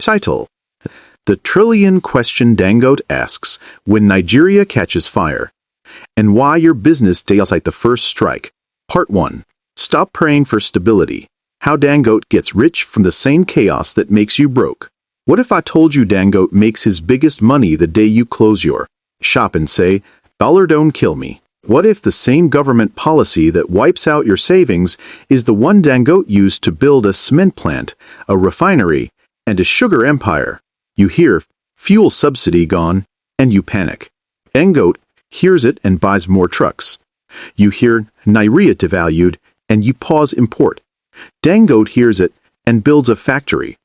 Title: The Trillion Question Dangote Asks When Nigeria Catches Fire, and Why Your Business Fails at the First Strike. Part 1. Stop Praying for Stability. How Dangote Gets Rich from the Same Chaos That Makes You Broke. What if I told you Dangote makes his biggest money the day you close your shop and say, "Dollar don't kill me"? What if the same government policy that wipes out your savings is the one Dangote used to build a cement plant, a refinery, and a sugar empire? You hear, fuel subsidy gone, and you panic. Dangote hears it and buys more trucks. You hear, Naira devalued, and you pause import. Dangote hears it and builds a factory.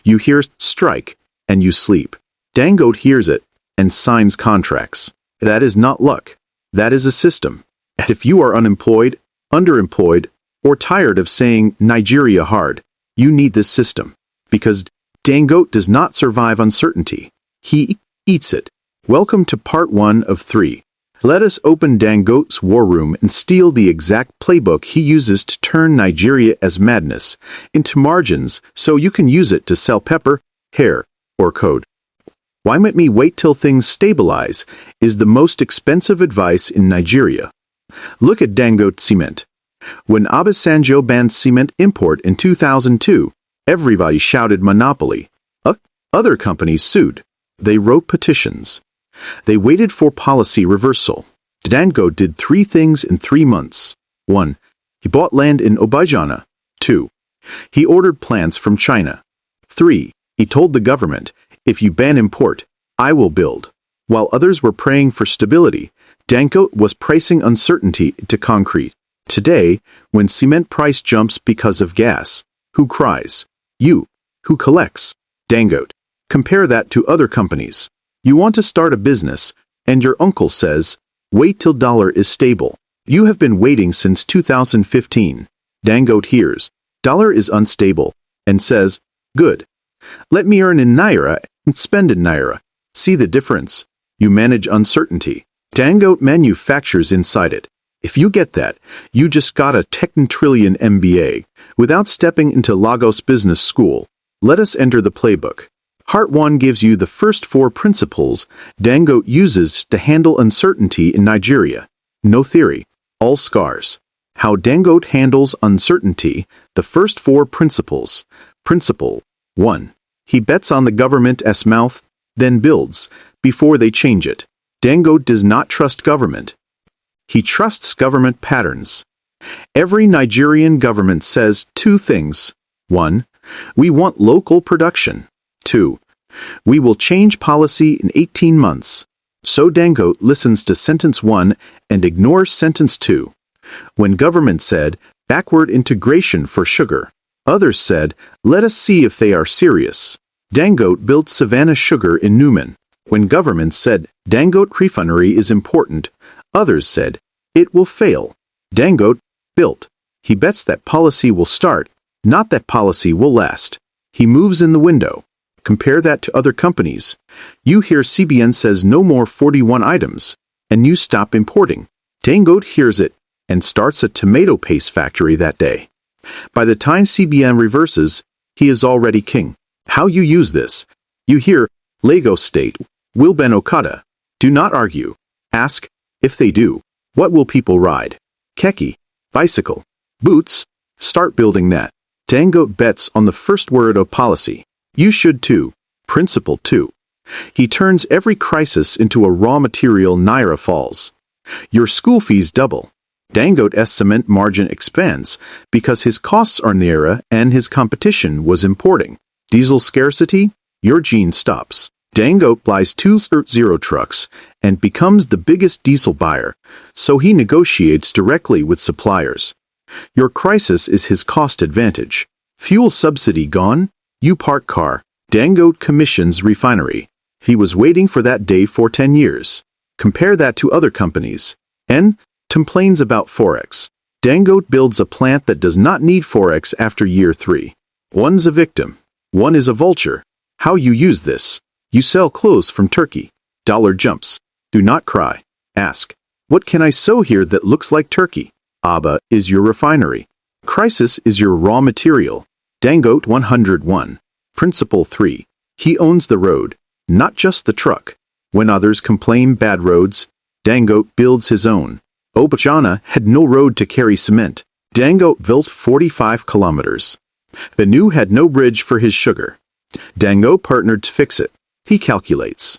You hear strike, and you sleep. Dangote hears it and signs contracts. That is not luck. That is a system. And if you are unemployed, underemployed, or tired of saying Nigeria hard, you need this system. Because Dangote does not survive uncertainty. He eats it. Welcome to part 1 of 3. Let us open Dangote's war room and steal the exact playbook he uses to turn Nigeria as madness into margins so you can use it to sell pepper, hair, or code. Why might me wait till things stabilize is the most expensive advice in Nigeria. Look at Dangote Cement. When Obasanjo banned cement import in 2002, everybody shouted monopoly. Other companies sued. They wrote petitions. They waited for policy reversal. Dangote did 3 things in 3 months. 1. He bought land in Obajana. 2. He ordered plants from China. 3. He told the government, "If you ban import, I will build." While others were praying for stability, Dangote was pricing uncertainty into concrete. Today, when cement price jumps because of gas, who cries? You. Who collects? Dangote. Compare that to other companies. You want to start a business, and your uncle says, "Wait till dollar is stable." You have been waiting since 2015. Dangote hears, "Dollar is unstable," and says, "Good. Let me earn in Naira and spend in Naira." See the difference? You manage uncertainty. Dangote manufactures inside it. If you get that, you just got a Technitrillion MBA without stepping into Lagos Business School. Let us enter the playbook. Part 1 gives you the first 4 principles Dangote uses to handle uncertainty in Nigeria. No theory, all scars. How Dangote handles uncertainty, the first 4 principles. Principle 1. He bets on the government's mouth, then builds, before they change it. Dangote does not trust government. He trusts government patterns. Every Nigerian government says 2 things. 1. We want local production. 2. We will change policy in 18 months. So Dangote listens to sentence 1 and ignores sentence 2. When government said, backward integration for sugar, others said, let us see if they are serious. Dangote built Savannah Sugar in Newman. When government said, Dangote Refinery is important, others said, it will fail. Dangote built. He bets that policy will start, not that policy will last. He moves in the window. Compare that to other companies. You hear CBN says no more 41 items, and you stop importing. Dangote hears it and starts a tomato paste factory that day. By the time CBN reverses, he is already king. How you use this? You hear, Lagos State, will ban Okada. Do not argue. Ask, if they do, what will people ride? Keke, bicycle, boots? Start building that. Dangote bets on the first word of policy. You should too. Principle 2. He turns every crisis into a raw material. Naira falls. Your school fees double. Dangote's cement margin expands because his costs are Naira and his competition was importing. Diesel scarcity? Your gene stops. Dangote buys 2 trucks and becomes the biggest diesel buyer, so he negotiates directly with suppliers. Your crisis is his cost advantage. Fuel subsidy gone? You park car. Dangote commissions refinery. He was waiting for that day for 10 years. Compare that to other companies. And complains about Forex. Dangote builds a plant that does not need Forex after year 3. One's a victim. One is a vulture. How you use this? You sell clothes from Turkey. Dollar jumps. Do not cry. Ask, what can I sew here that looks like Turkey? Aba is your refinery. Crisis is your raw material. Dangote 101. Principle 3. He owns the road, not just the truck. When others complain bad roads, Dangote builds his own. Obajana had no road to carry cement. Dangote built 45 kilometers. Benue had no bridge for his sugar. Dangote partnered to fix it. He calculates.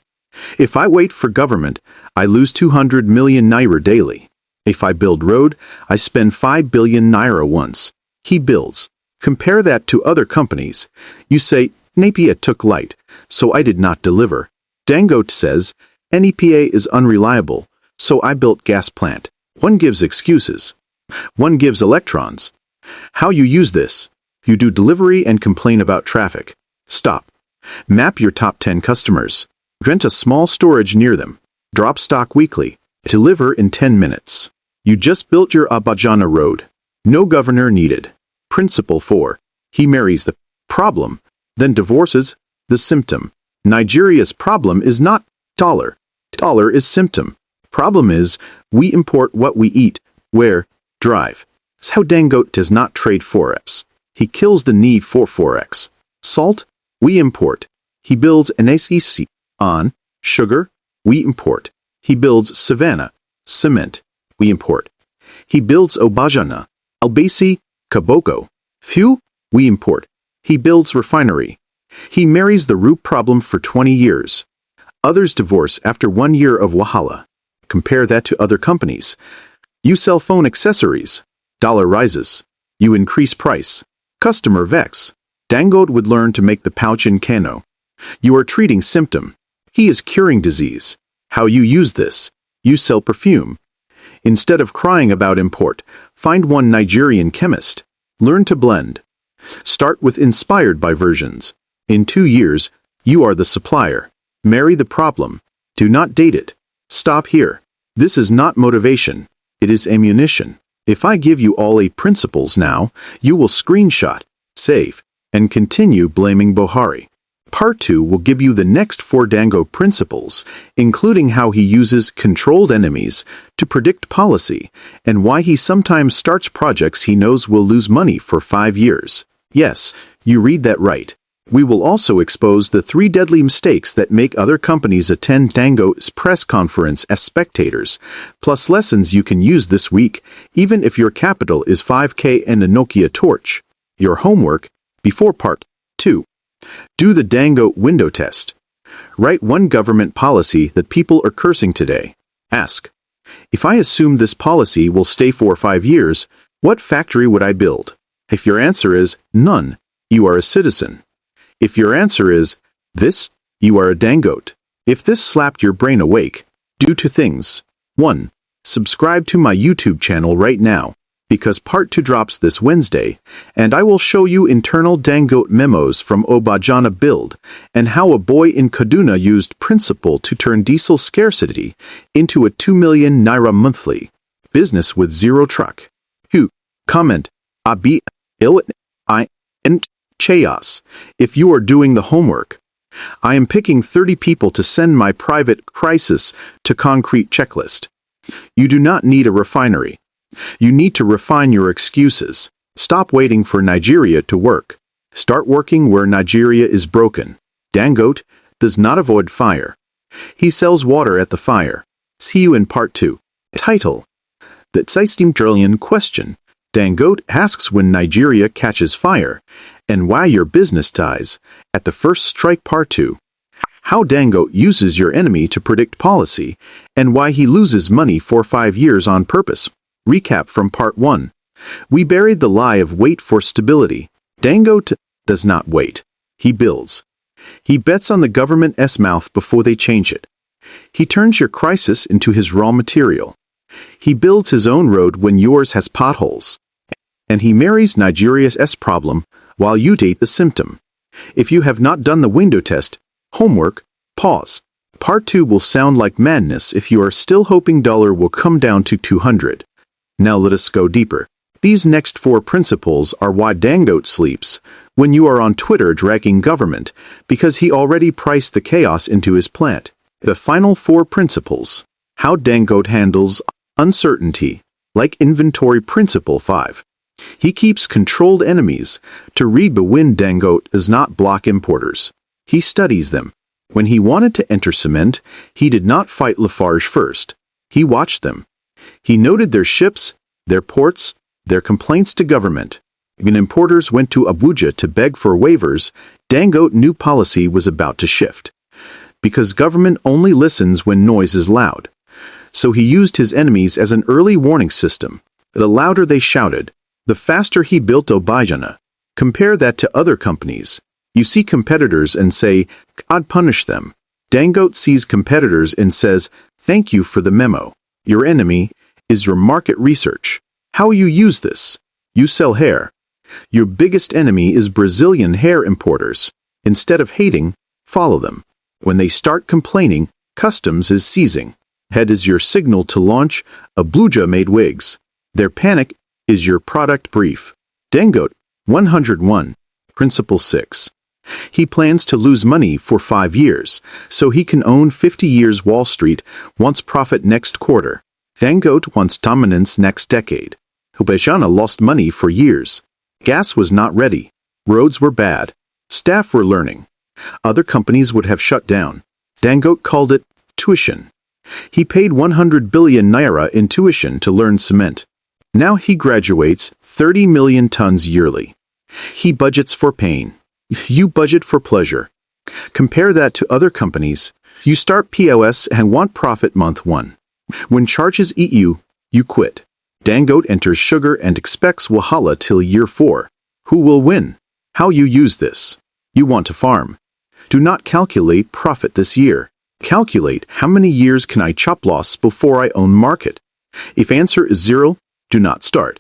If I wait for government, I lose 200 million naira daily. If I build road, I spend 5 billion naira once. He builds. Compare that to other companies. You say, NEPA took light, so I did not deliver. Dangote says, NEPA is unreliable, so I built gas plant. One gives excuses. One gives electrons. How you use this? You do delivery and complain about traffic. Stop. Map your top 10 customers. Rent a small storage near them. Drop stock weekly. Deliver in 10 minutes. You just built your Obajana road. No governor needed. Principle 4. He marries the problem, then divorces the symptom. Nigeria's problem is not dollar. Dollar is symptom. Problem is, we import what we eat, wear, drive. That's how Dangote does not trade Forex. He kills the need for Forex. Salt, we import. He builds an SEC on sugar, we import. He builds Savannah, cement, we import. He builds Obajana, Ibese, Kaboko, fuel, we import. He builds Refinery. He marries the root problem for 20 years. Others divorce after 1 year of wahala. Compare that to other companies. You sell phone accessories. Dollar rises. You increase price. Customer vex. Dangote would learn to make the pouch in Kano. You are treating symptom. He is curing disease. How you use this? You sell perfume. Instead of crying about import, find one Nigerian chemist. Learn to blend. Start with inspired by versions. In 2 years, you are the supplier. Marry the problem. Do not date it. Stop here. This is not motivation. It is ammunition. If I give you all 8 principles now, you will screenshot, save, and continue blaming Buhari. Part 2 will give you the next 4 Dangote principles, including how he uses controlled enemies to predict policy and why he sometimes starts projects he knows will lose money for 5 years. Yes, you read that right. We will also expose the 3 deadly mistakes that make other companies attend Dangote's press conference as spectators, plus lessons you can use this week, even if your capital is 5K and a Nokia torch. Your homework, before part 2. Do the Dangote window test. Write one government policy that people are cursing today. Ask, if I assume this policy will stay for 5 years, what factory would I build? If your answer is none, you are a citizen. If your answer is this, you are a Dangote. If this slapped your brain awake, do 2 things. 1. Subscribe to my YouTube channel right now, because part 2 drops this Wednesday, and I will show you internal Dangote memos from Obajana build, and how a boy in Kaduna used principle to turn diesel scarcity into a 2 million naira monthly business with 0 truck. 2. Comment, Abi, I, and chaos, if you are doing the homework. I am picking 30 people to send my private crisis to concrete checklist. You do not need a refinery. You need to refine your excuses. Stop waiting for Nigeria to work. Start working where Nigeria is broken. Dangote does not avoid fire. He sells water at the fire. See you in part 2. Title: The 16 trillion question. Dangote asks when Nigeria catches fire, and why your business dies, at the first strike part 2. How Dangote uses your enemy to predict policy, and why he loses money for 5 years on purpose. Recap from part 1. We buried the lie of wait for stability. Dangote does not wait. He builds. He bets on the government's mouth before they change it. He turns your crisis into his raw material. He builds his own road when yours has potholes. And he marries Nigeria's problem while you date the symptom. If you have not done the window test, homework, pause. Part 2 will sound like madness if you are still hoping dollar will come down to 200. Now let us go deeper. These next 4 principles are why Dangote sleeps when you are on Twitter dragging government because he already priced the chaos into his plant. The final 4 principles. How Dangote handles uncertainty, like inventory principle 5. He keeps controlled enemies. To read the wind, Dangote does not block importers. He studies them. When he wanted to enter cement, he did not fight Lafarge first. He watched them. He noted their ships, their ports, their complaints to government. When importers went to Abuja to beg for waivers, Dangote knew policy was about to shift. Because government only listens when noise is loud. So he used his enemies as an early warning system. The louder they shouted, the faster he built Obajana. Compare that to other companies. You see competitors and say, God punish them. Dangote sees competitors and says, thank you for the memo. Your enemy is your market research. How you use this? You sell hair. Your biggest enemy is Brazilian hair importers. Instead of hating, follow them. When they start complaining, customs is seizing. Head is your signal to launch Abuja-made wigs. Their panic is your product brief. Dangote, 101. Principle 6. He plans to lose money for 5 years, so he can own 50 years Wall Street, wants profit next quarter. Dangote wants dominance next decade. Obajana lost money for years. Gas was not ready. Roads were bad. Staff were learning. Other companies would have shut down. Dangote called it tuition. He paid 100 billion naira in tuition to learn cement. Now he graduates 30 million tons yearly. He budgets for pain. You budget for pleasure. Compare that to other companies. You start POS and want profit month 1. When charges eat you, you quit. Dangote enters sugar and expects wahala till year 4. Who will win? How you use this? You want to farm. Do not calculate profit this year. Calculate how many years can I chop loss before I own market. If answer is 0, do not start.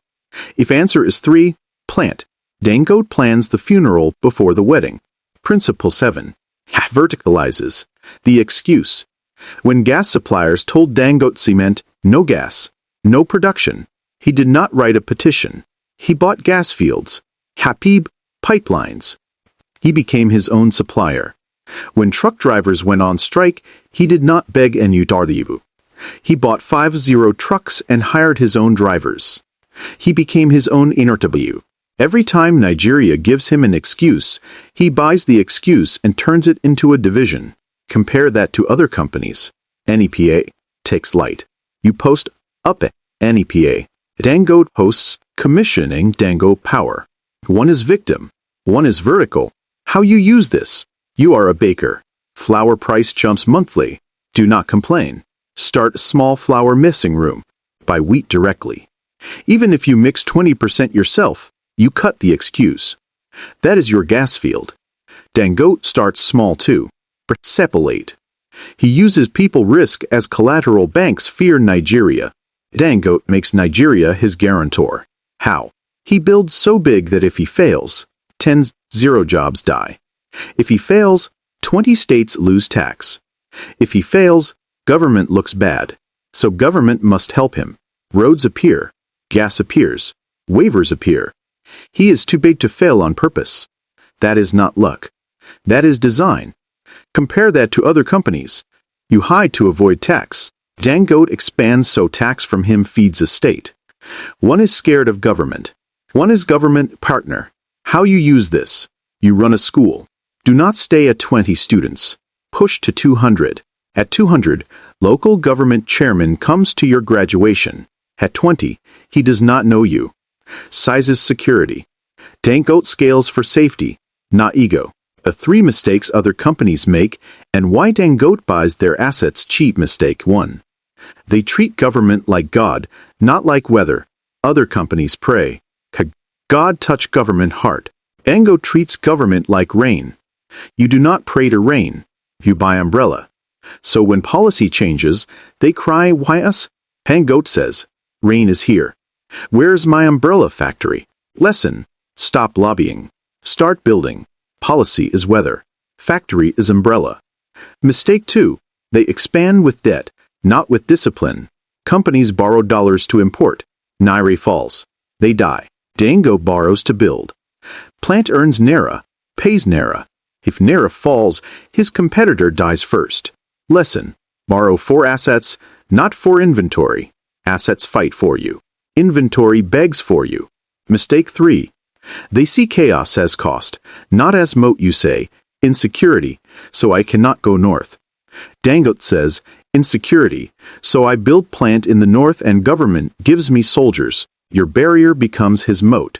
If answer is 3, plant. Dangote plans the funeral before the wedding. Principle 7. Verticalizes. The excuse. When gas suppliers told Dangote Cement, no gas, no production, he did not write a petition. He bought gas fields. Habib, pipelines. He became his own supplier. When truck drivers went on strike, he did not beg NUW. He bought 50 trucks and hired his own drivers. He became his own NRW. Every time Nigeria gives him an excuse, he buys the excuse and turns it into a division. Compare that to other companies. NEPA takes light. You post up at NEPA. Dangote posts commissioning Dangote Power. One is victim. One is vertical. How you use this? You are a baker. Flour price jumps monthly. Do not complain. Start small flour mixing room. Buy wheat directly. Even if you mix 20% yourself, you cut the excuse. That is your gas field. Dangote starts small too. Separate. He uses people risk as collateral. Banks fear Nigeria. Dangote makes Nigeria his guarantor. How? He builds so big that if he fails, 0 jobs die. If he fails, 20 states lose tax. If he fails, government looks bad. So government must help him. Roads appear. Gas appears. Waivers appear. He is too big to fail on purpose. That is not luck. That is design. Compare that to other companies. You hide to avoid tax. Dangote expands so tax from him feeds a state. One is scared of government. One is government partner. How you use this? You run a school. Do not stay at 20 students. Push to 200. At 200, local government chairman comes to your graduation. At 20, he does not know you. Sizes security. Dangote scales for safety, not ego. The 3 mistakes other companies make and why Dangote buys their assets cheap. Mistake 1. They treat government like God, not like weather. Other companies pray. God touch government heart. Dangote treats government like rain. You do not pray to rain. You buy umbrella. So when policy changes, they cry, why us? Dangote says, rain is here. Where's my umbrella factory? Lesson. Stop lobbying. Start building. Policy is weather. Factory is umbrella. Mistake 2. They expand with debt, not with discipline. Companies borrow dollars to import. Naira falls. They die. Dangote borrows to build. Plant earns naira, pays naira. If naira falls, his competitor dies first. Lesson. Borrow for assets, not for inventory. Assets fight for you. Inventory begs for you. Mistake 3. They see chaos as cost, not as moat. You say, Insecurity, so I cannot go north. Dangote says, insecurity, so I build plant in the north and government gives me soldiers. Your barrier becomes his moat.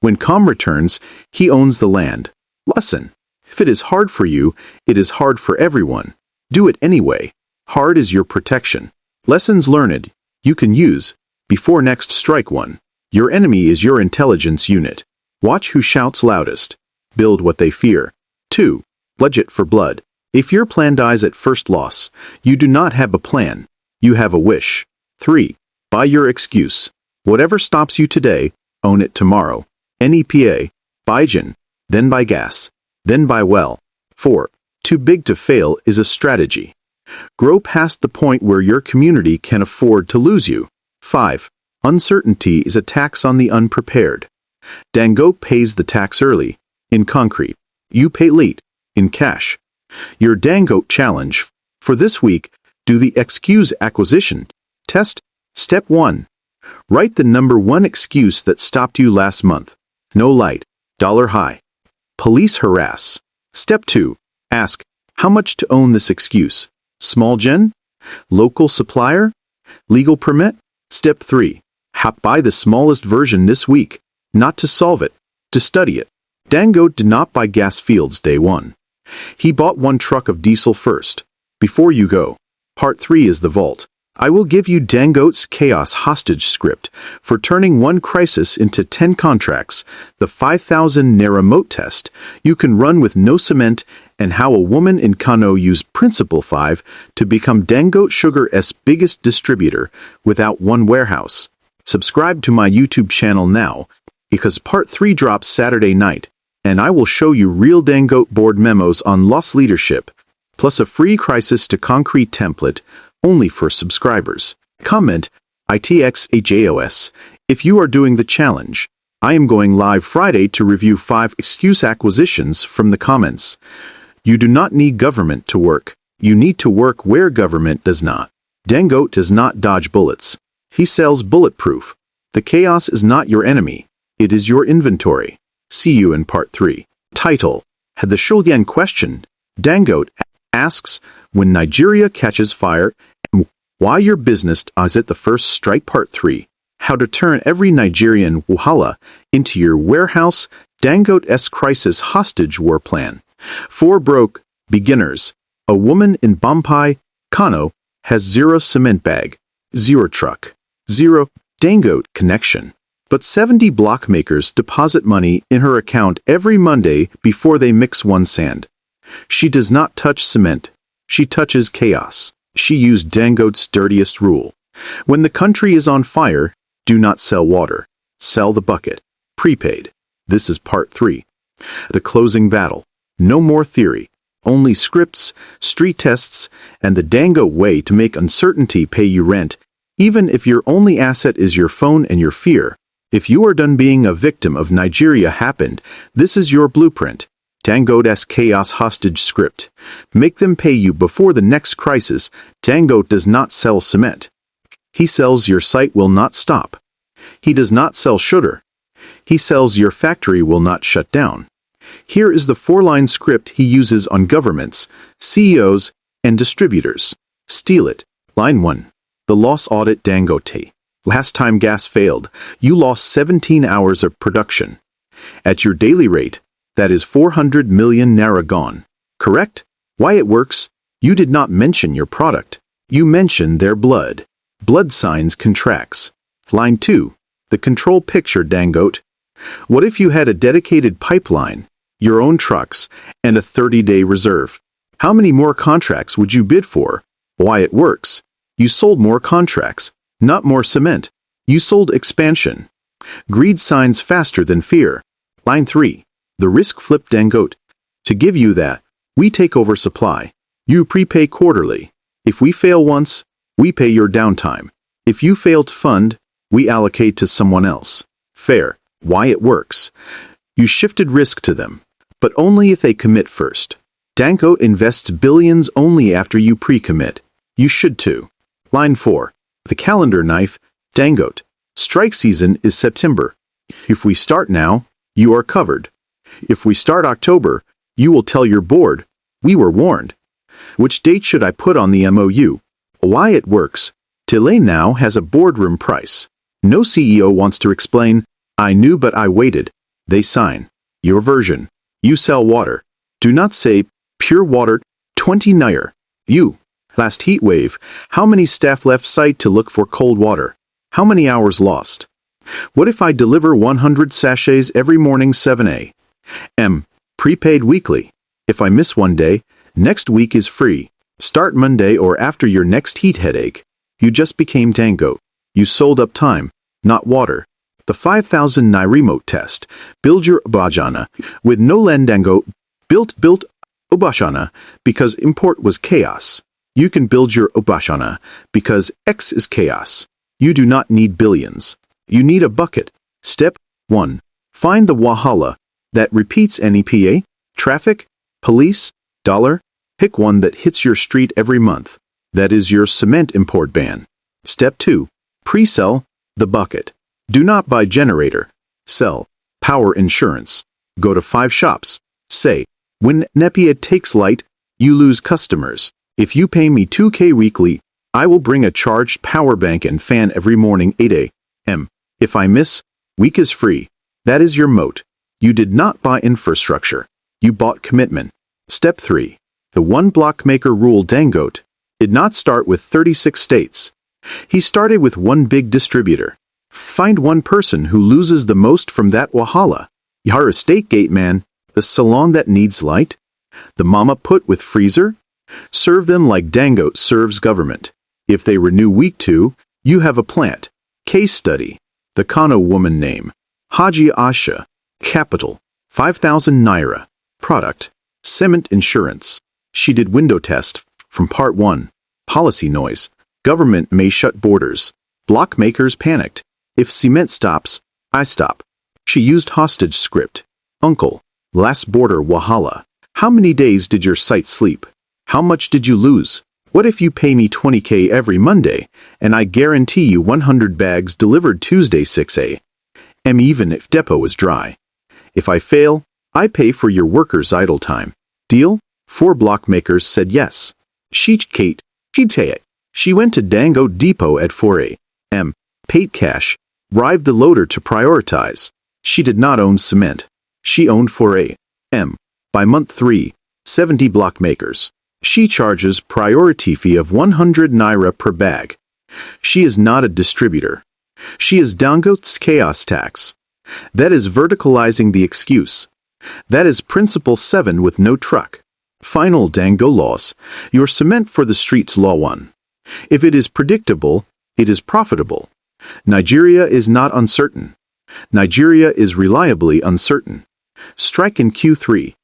When Com returns, he owns the land. Lesson. If it is hard for you, it is hard for everyone. Do it anyway. Hard is your protection. Lessons learned, you can use, before next strike one. Your enemy is your intelligence unit. Watch who shouts loudest. Build what they fear. 2. Budget for blood. If your plan dies at first loss, you do not have a plan. You have a wish. 3. Buy your excuse. Whatever stops you today, own it tomorrow. NEPA. Buy gin, then buy gas, then buy well. 4. Too big to fail is a strategy. Grow past the point where your community can afford to lose you. 5. Uncertainty is a tax on the unprepared. Dangote pays the tax early, in concrete. You pay late, in cash. Your Dangote challenge for this week, do the excuse acquisition test. Step 1. Write the number one excuse that stopped you last month. No light, dollar high. Police harass. Step 2. Ask, how much to own this excuse? Small gen? Local supplier? Legal permit? Step 3. Buy the smallest version this week. Not to solve it, to study it. Dangote did not buy gas fields day one. He bought one truck of diesel first. Before you go. Part 3 is the vault. I will give you Dangote's chaos hostage script for turning one crisis into 10 contracts, the 5,000 naira moat test you can run with no cement, and how a woman in Kano used Principle 5 to become Dangote Sugar's biggest distributor without one warehouse. Subscribe to my YouTube channel now, because Part 3 drops Saturday night, and I will show you real Dangote board memos on lost leadership, plus a free crisis to concrete template, only for subscribers. Comment, ITXHAOS, if you are doing the challenge. I am going live Friday to review 5 excuse acquisitions from the comments. You do not need government to work. You need to work where government does not. Dangote does not dodge bullets. He sells bulletproof. The chaos is not your enemy. It is your inventory. See you in Part 3. Title. Had the Shulyan question. Dangote asks, when Nigeria catches fire, and why your business is at the first strike. Part 3. How to turn every Nigerian wahala into your warehouse. Dangote's crisis hostage war plan. For broke beginners. A woman in Bompai, Kano, has 0 cement bag, 0 truck, 0 Dangote connection. But 70 block makers deposit money in her account every Monday before they mix one sand. She does not touch cement. She touches chaos. She used Dangote's dirtiest rule. When the country is on fire, do not sell water. Sell the bucket. Prepaid. This is Part 3. The closing battle. No more theory. Only scripts, street tests, and the Dangote way to make uncertainty pay you rent, even if your only asset is your phone and your fear. If you are done being a victim of Nigeria happened, this is your blueprint. Dangote's chaos hostage script. Make them pay you before the next crisis. Dangote does not sell cement. He sells your site will not stop. He does not sell sugar. He sells your factory will not shut down. Here is the 4-line script he uses on governments, CEOs, and distributors. Steal it. Line 1. The loss audit. Dangote. Last time gas failed, you lost 17 hours of production. At your daily rate, that is 400 million naira gone. Correct? Why it works? You did not mention your product. You mentioned their blood. Blood signs contracts. Line 2. The control picture. Dangote. What if you had a dedicated pipeline, your own trucks, and a 30-day reserve? How many more contracts would you bid for? Why it works? You sold more contracts, not more cement. You sold expansion. Greed signs faster than fear. Line 3. The risk flip. Dangote. To give you that, we take over supply. You prepay quarterly. If we fail once, we pay your downtime. If you fail to fund, we allocate to someone else. Fair. Why it works? You shifted risk to them, but only if they commit first. Dangote invests billions only after you pre-commit. You should too. Line 4. The calendar knife. Dangote. Strike season is September. If we start now, you are covered. If we start October, You will tell your board, we were warned. Which date should I put on the MOU? Why it works. Delay now has a boardroom price. No CEO wants to explain, I knew but I waited. They sign. Your version. You sell water. Do not say, pure water, 20 naira. You. Last heat wave, how many staff left site to look for cold water? How many hours lost? What if I deliver 100 sachets every morning 7 a.m.? Prepaid weekly. If I miss one day, next week is free. Start Monday or after your next heat headache. You just became Dangote. You sold up time, not water. The 5,000 Naira remote test. Build your Obajana with no Dangote. Built Obajana because import was chaos. You can build your Obajana because X is chaos. You do not need billions. You need a bucket. Step 1. Find the Wahala that repeats NEPA, traffic, police, dollar. Pick one that hits your street every month. That is your cement import ban. Step 2. Pre-sell the bucket. Do not buy generator. Sell power insurance. Go to 5 shops. Say, when NEPA takes light, you lose customers. If you pay me 2K weekly, I will bring a charged power bank and fan every morning 8 a.m. If I miss, week is free. That is your moat. You did not buy infrastructure. You bought commitment. Step 3. The one block maker rule. Dangote did not start with 36 states. He started with one big distributor. Find one person who loses the most from that Wahala. You're a state gate man, the salon that needs light, the mama put with freezer. Serve them like Dangote serves government. If they renew week 2, you have a plant. Case study. The Kano woman name. Haji Asha. Capital. 5,000 Naira. Product. Cement insurance. She did window test from part 1. Policy noise. Government may shut borders. Block makers panicked. If cement stops, I stop. She used hostage script. Uncle. Last border Wahala. How many days did your site sleep? How much did you lose? What if you pay me 20K every Monday, and I guarantee you 100 bags delivered Tuesday 6 a.m. even if depot is dry? If I fail, I pay for your workers' idle time. Deal? 4 block makers said yes. Kate. She went to Dangote Depot at 4 a.m. Paid cash. Bribed the loader to prioritize. She did not own cement. She owned 4 a.m. By month 3, 70 block makers. She charges priority fee of 100 Naira per bag. She is not a distributor. She is Dangote's chaos tax. That is verticalizing the excuse. That is principle 7 with no truck. Final Dango laws. Your cement for the streets law 1. If it is predictable, it is profitable. Nigeria is not uncertain. Nigeria is reliably uncertain. Strike in Q3.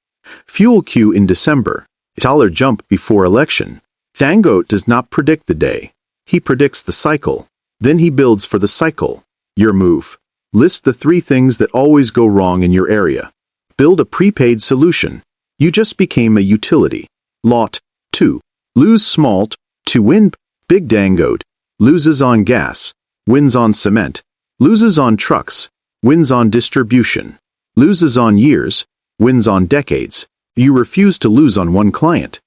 Fuel Q in December. Dollar jump before election. Dangote does not predict the day. He predicts the cycle. Then he builds for the cycle. Your move. List the 3 things that always go wrong in your area. Build a prepaid solution. You just became a utility. Lot 2. Lose small to win big. Dangote loses on gas, wins on cement, loses on trucks, wins on distribution, loses on years, wins on decades. You refuse to lose on one client.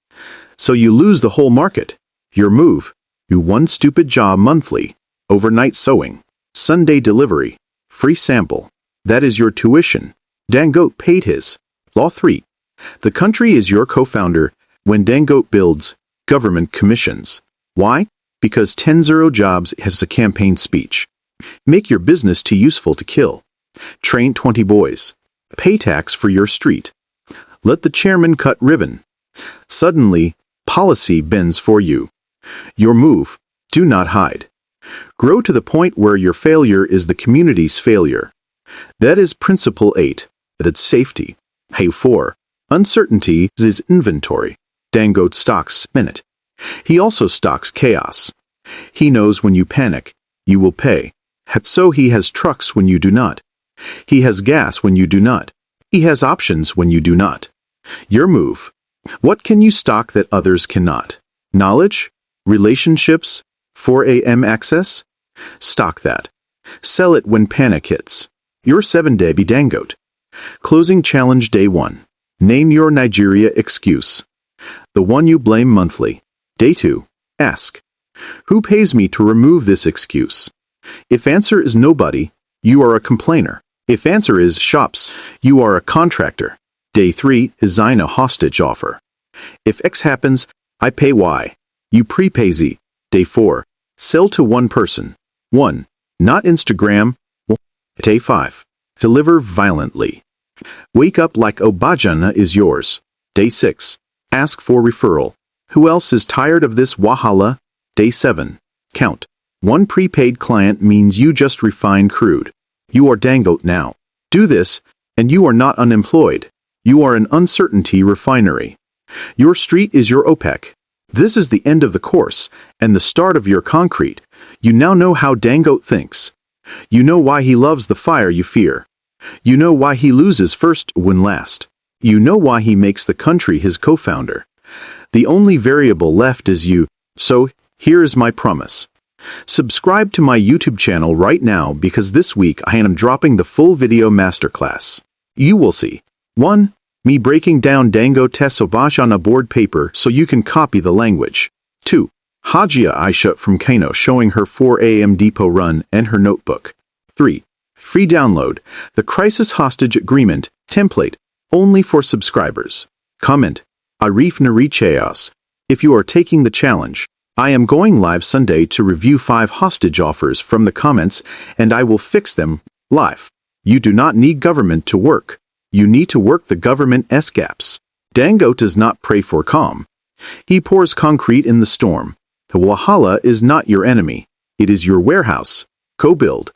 So you lose the whole market. Your move. Do one stupid job monthly. Overnight sewing. Sunday delivery. Free sample. That is your tuition. Dangote paid his. Law 3. The country is your co-founder. When Dangote builds, government commissions. Why? Because 10-0 jobs has a campaign speech. Make your business too useful to kill. Train 20 boys. Pay tax for your street. Let the chairman cut ribbon. Suddenly, policy bends for you. Your move. Do not hide. Grow to the point where your failure is the community's failure. That is principle 8. That's safety. Hey 4. Uncertainty is inventory. Dangote stocks minute. He also stocks chaos. He knows when you panic, you will pay. So he has trucks when you do not. He has gas when you do not. He has options when you do not. Your move. What can you stock that others cannot? Knowledge? Relationships? 4 a.m. access? Stock that. Sell it when panic hits. Your 7-day be Dangote. Closing challenge day 1. Name your Nigeria excuse. The one you blame monthly. Day 2. Ask. Who pays me to remove this excuse? If answer is nobody, you are a complainer. If answer is shops, you are a contractor. Day 3. Design a hostage offer. If X happens, I pay Y. You prepay Z. Day 4. Sell to one person. 1. Not Instagram. Day 5. Deliver violently. Wake up like Obajana is yours. Day 6. Ask for referral. Who else is tired of this wahala? Day 7. Count. One prepaid client means you just refined crude. You are Dangote now. Do this, and you are not unemployed. You are an uncertainty refinery. Your street is your OPEC. This is the end of the course, and the start of your concrete. You now know how Dangote thinks. You know why he loves the fire you fear. You know why he loses first, win last. You know why he makes the country his co-founder. The only variable left is you, so here is my promise. Subscribe to my YouTube channel right now because this week I am dropping the full video masterclass. You will see 1. Me breaking down Dangote's Obajana board paper so you can copy the language. 2. Hajia Aisha from Kano showing her 4 a.m. depot run and her notebook. 3. Free download, the Crisis Hostage Agreement template, only for subscribers. Comment, Refinery chaos. If you are taking the challenge, I am going live Sunday to review 5 hostage offers from the comments and I will fix them live. You do not need government to work. You need to work the government's gaps. Dangote does not pray for calm. He pours concrete in the storm. The wahala is not your enemy. It is your warehouse. Co-build.